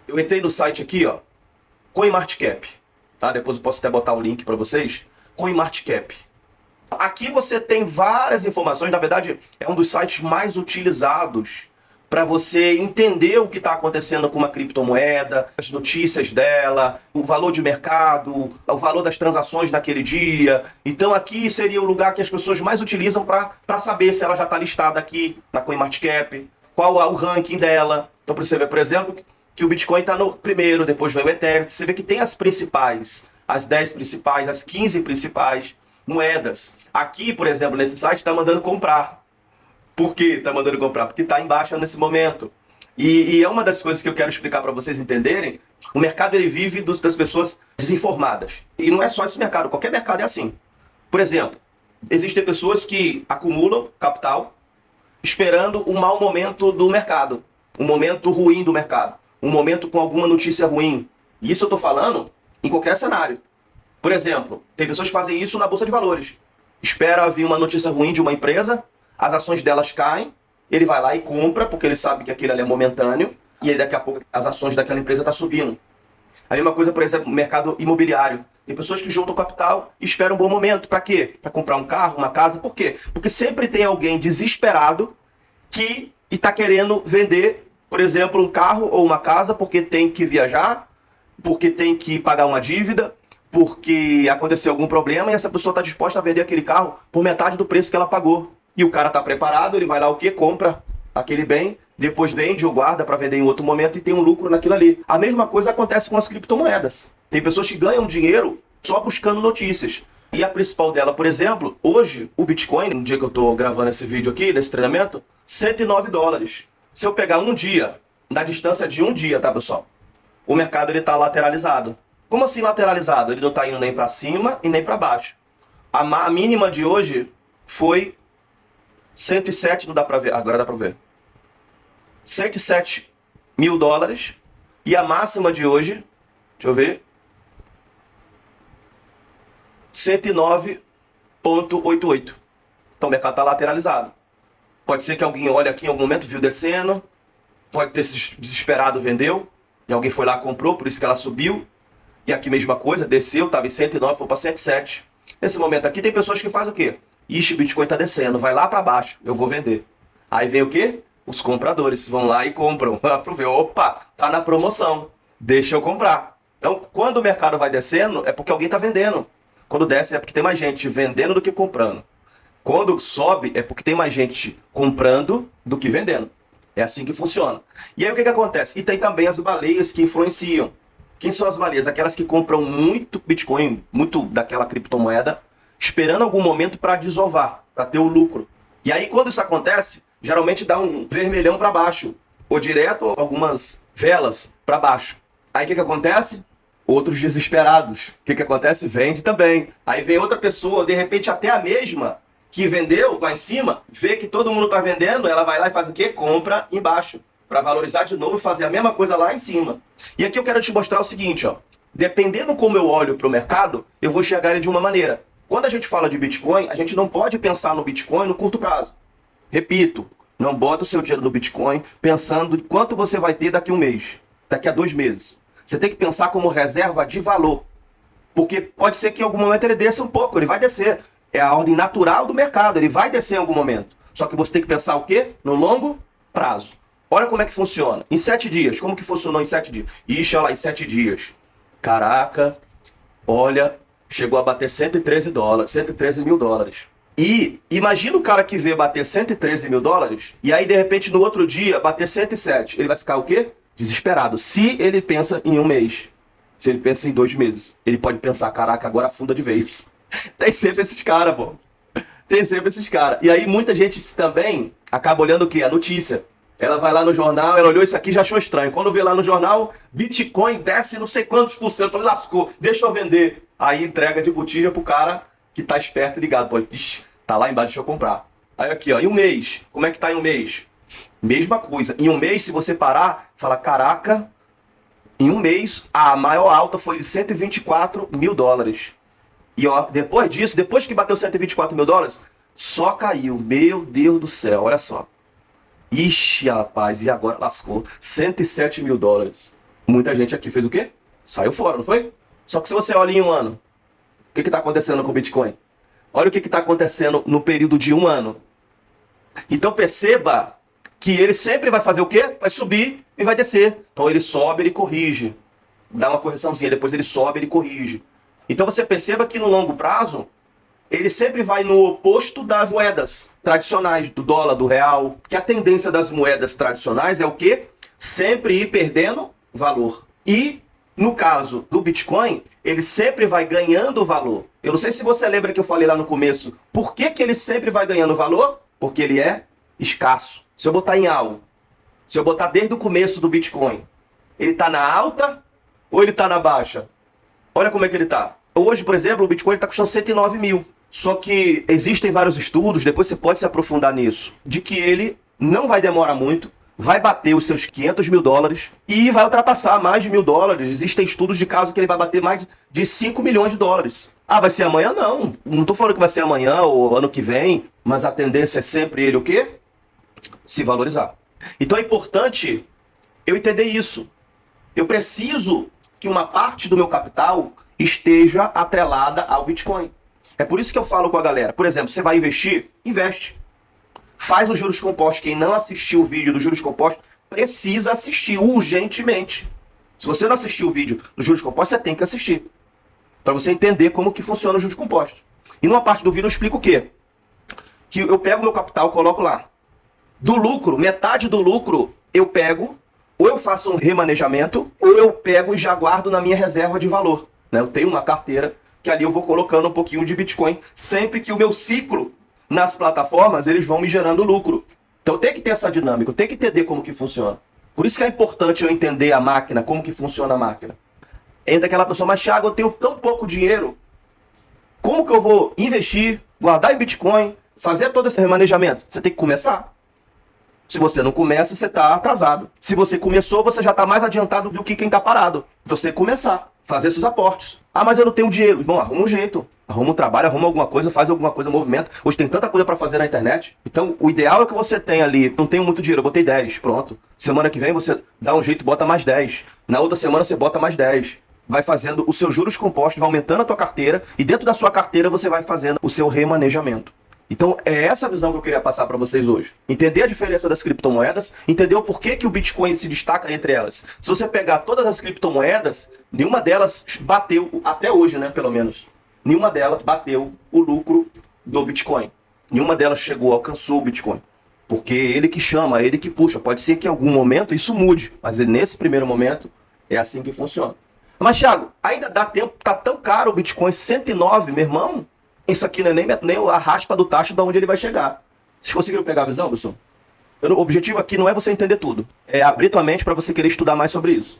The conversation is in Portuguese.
Eu entrei no site aqui, ó, CoinMarketCap, tá? Depois eu posso até botar o link para vocês. CoinMarketCap. Aqui você tem várias informações, na verdade é um dos sites mais utilizados para você entender o que está acontecendo com uma criptomoeda, as notícias dela, o valor de mercado, o valor das transações naquele dia. Então aqui seria o lugar que as pessoas mais utilizam para saber se ela já está listada aqui na CoinMarketCap, qual é o ranking dela. Então você vê, por exemplo, que o Bitcoin está no primeiro, depois vem o Ethereum. Você vê que tem as principais, as 10 principais, as 15 principais moedas. Aqui, por exemplo, nesse site está mandando comprar. Por que está mandando comprar? Porque está em baixa nesse momento. E é uma das coisas que eu quero explicar para vocês entenderem. O mercado ele vive das pessoas desinformadas. E não é só esse mercado, qualquer mercado é assim. Por exemplo, existem pessoas que acumulam capital esperando um mau momento do mercado. Um momento ruim do mercado. Um momento com alguma notícia ruim. E isso eu estou falando em qualquer cenário. Por exemplo, tem pessoas que fazem isso na Bolsa de Valores. Espera vir uma notícia ruim de uma empresa, as ações delas caem, ele vai lá e compra, porque ele sabe que aquilo ali é momentâneo, e aí daqui a pouco as ações daquela empresa estão subindo. A mesma coisa, por exemplo, no mercado imobiliário. Tem pessoas que juntam capital e esperam um bom momento. Para quê? Para comprar um carro, uma casa. Por quê? Porque sempre tem alguém desesperado que está querendo vender, por exemplo, um carro ou uma casa porque tem que viajar, porque tem que pagar uma dívida, porque aconteceu algum problema e essa pessoa está disposta a vender aquele carro por metade do preço que ela pagou. E o cara está preparado, ele vai lá o quê? Compra aquele bem, depois vende ou guarda para vender em outro momento e tem um lucro naquilo ali. A mesma coisa acontece com as criptomoedas. Tem pessoas que ganham dinheiro só buscando notícias. E a principal dela, por exemplo, hoje o Bitcoin, no dia que eu estou gravando esse vídeo aqui, desse treinamento, $109. Se eu pegar um dia, na distância de um dia, tá pessoal? O mercado está lateralizado. Como assim lateralizado? Ele não está indo nem para cima e nem para baixo. A mínima de hoje foi 107, não dá para ver, agora dá para ver. $107 mil. E a máxima de hoje, deixa eu ver, 109,88. Então o mercado está lateralizado. Pode ser que alguém olhe aqui em algum momento, viu descendo, pode ter se desesperado, vendeu, e alguém foi lá e comprou, por isso que ela subiu. E aqui mesma coisa, desceu, estava em 109, foi para 107. Nesse momento aqui tem pessoas que fazem o quê? Ixi, o Bitcoin está descendo, vai lá para baixo, eu vou vender. Aí vem o quê? Os compradores vão lá e compram. Opa, tá na promoção, deixa eu comprar. Então, quando o mercado vai descendo, é porque alguém está vendendo. Quando desce, é porque tem mais gente vendendo do que comprando. Quando sobe, é porque tem mais gente comprando do que vendendo. É assim que funciona. E aí o que acontece? E tem também as baleias que influenciam. Quem são as baleias? Aquelas que compram muito Bitcoin, muito daquela criptomoeda, esperando algum momento para desovar, para ter o lucro. E aí quando isso acontece, geralmente dá um vermelhão para baixo, ou direto ou algumas velas para baixo. Aí o que acontece? Outros desesperados. O que acontece? Vende também. Aí vem outra pessoa, de repente até a mesma que vendeu lá em cima, vê que todo mundo está vendendo, ela vai lá e faz o quê? Compra embaixo, para valorizar de novo e fazer a mesma coisa lá em cima. E aqui eu quero te mostrar o seguinte, ó. Dependendo como eu olho para o mercado, eu vou enxergar ele de uma maneira. Quando a gente fala de Bitcoin, a gente não pode pensar no Bitcoin no curto prazo. Repito, não bota o seu dinheiro no Bitcoin pensando quanto você vai ter daqui a um mês, daqui a 2 meses. Você tem que pensar como reserva de valor. Porque pode ser que em algum momento ele desça um pouco, ele vai descer. É a ordem natural do mercado, ele vai descer em algum momento. Só que você tem que pensar o quê? No longo prazo. Olha como é que funciona. Em 7 dias, como que funcionou em 7 dias? Ixi, olha lá, em 7 dias. Caraca, olha, chegou a bater $113 mil. E imagina o cara que vê bater $113 mil e aí de repente no outro dia bater 107. Ele vai ficar o quê? Desesperado. Se ele pensa em um mês, se ele pensa em 2 meses, ele pode pensar, caraca, agora afunda de vez. Tem sempre esses caras, pô. Tem sempre esses caras. E aí muita gente também acaba olhando o quê? A notícia. Ela vai lá no jornal, ela olhou isso aqui e já achou estranho. Quando vê lá no jornal, Bitcoin desce não sei quantos por cento. Falei, lascou, deixa eu vender. Aí entrega de botija pro cara que tá esperto e ligado. Pô, ixi, tá lá embaixo, deixa eu comprar. Aí aqui, ó, em um mês, como é que tá em um mês? Mesma coisa. Em um mês, se você parar, fala, caraca, em um mês, a maior alta foi de $124 mil. E ó, depois disso, depois que bateu $124 mil, só caiu. Meu Deus do céu, olha só. Ixi, rapaz, e agora lascou. $107 mil. Muita gente aqui fez o quê? Saiu fora, não foi? Só que se você olha em um ano, o que está acontecendo com o Bitcoin? Olha o que está acontecendo no período de um ano. Então perceba que ele sempre vai fazer o quê? Vai subir e vai descer. Então ele sobe, ele corrige. Dá uma correçãozinha, depois ele sobe, ele corrige. Então você perceba que no longo prazo, ele sempre vai no oposto das moedas tradicionais, do dólar, do real. Que a tendência das moedas tradicionais é o quê? Sempre ir perdendo valor. E, no caso do Bitcoin, ele sempre vai ganhando valor. Eu não sei se você lembra que eu falei lá no começo. Por que ele sempre vai ganhando valor? Porque ele é escasso. Se eu botar em algo, se eu botar desde o começo do Bitcoin, ele está na alta ou ele está na baixa? Olha como é que ele está. Hoje, por exemplo, o Bitcoin está custando 109 mil. Só que existem vários estudos, depois você pode se aprofundar nisso, de que ele não vai demorar muito, vai bater os seus 500 mil dólares e vai ultrapassar mais de $1.000. Existem estudos de caso que ele vai bater mais de 5 milhões de dólares. Ah, vai ser amanhã? Não. Não estou falando que vai ser amanhã ou ano que vem, mas a tendência é sempre ele o quê? Se valorizar. Então é importante eu entender isso. Eu preciso que uma parte do meu capital esteja atrelada ao Bitcoin. É por isso que eu falo com a galera. Por exemplo, você vai investir? Investe. Faz os juros compostos. Quem não assistiu o vídeo dos juros compostos, precisa assistir urgentemente. Se você não assistiu o vídeo dos juros compostos, você tem que assistir. Para você entender como que funciona os juros compostos. E numa parte do vídeo eu explico o quê? Que eu pego meu capital, coloco lá. Do lucro, metade do lucro eu pego, ou eu faço um remanejamento, ou eu pego e já guardo na minha reserva de valor. Eu tenho uma carteira que ali eu vou colocando um pouquinho de Bitcoin, sempre que o meu ciclo nas plataformas, eles vão me gerando lucro. Então tem que ter essa dinâmica, tem que entender como que funciona. Por isso que é importante eu entender a máquina, como que funciona a máquina. Entra aquela pessoa, mas Thiago, eu tenho tão pouco dinheiro, como que eu vou investir, guardar em Bitcoin, fazer todo esse remanejamento? Você tem que começar. Se você não começa, você está atrasado. Se você começou, você já está mais adiantado do que quem está parado. Então você tem que começar, fazer seus aportes. Ah, mas eu não tenho dinheiro. Bom, arruma um jeito. Arruma um trabalho, arruma alguma coisa, faz alguma coisa, movimento. Hoje tem tanta coisa para fazer na internet. Então, o ideal é que você tenha ali, não tenho muito dinheiro, eu botei 10, pronto. Semana que vem você dá um jeito e bota mais 10. Na outra semana você bota mais 10. Vai fazendo os seus juros compostos, vai aumentando a tua carteira e dentro da sua carteira você vai fazendo o seu remanejamento. Então é essa visão que eu queria passar para vocês hoje. Entender a diferença das criptomoedas, entender o porquê que o Bitcoin se destaca entre elas. Se você pegar todas as criptomoedas, nenhuma delas bateu, até hoje, né, pelo menos, nenhuma delas bateu o lucro do Bitcoin. Nenhuma delas chegou, alcançou o Bitcoin. Porque é ele que chama, é ele que puxa. Pode ser que em algum momento isso mude, mas nesse primeiro momento é assim que funciona. Mas, Thiago, ainda dá tempo, tá tão caro o Bitcoin, 109, meu irmão? Isso aqui não é nem a raspa do tacho de onde ele vai chegar. Vocês conseguiram pegar a visão, pessoal? O objetivo aqui não é você entender tudo. É abrir tua mente para você querer estudar mais sobre isso.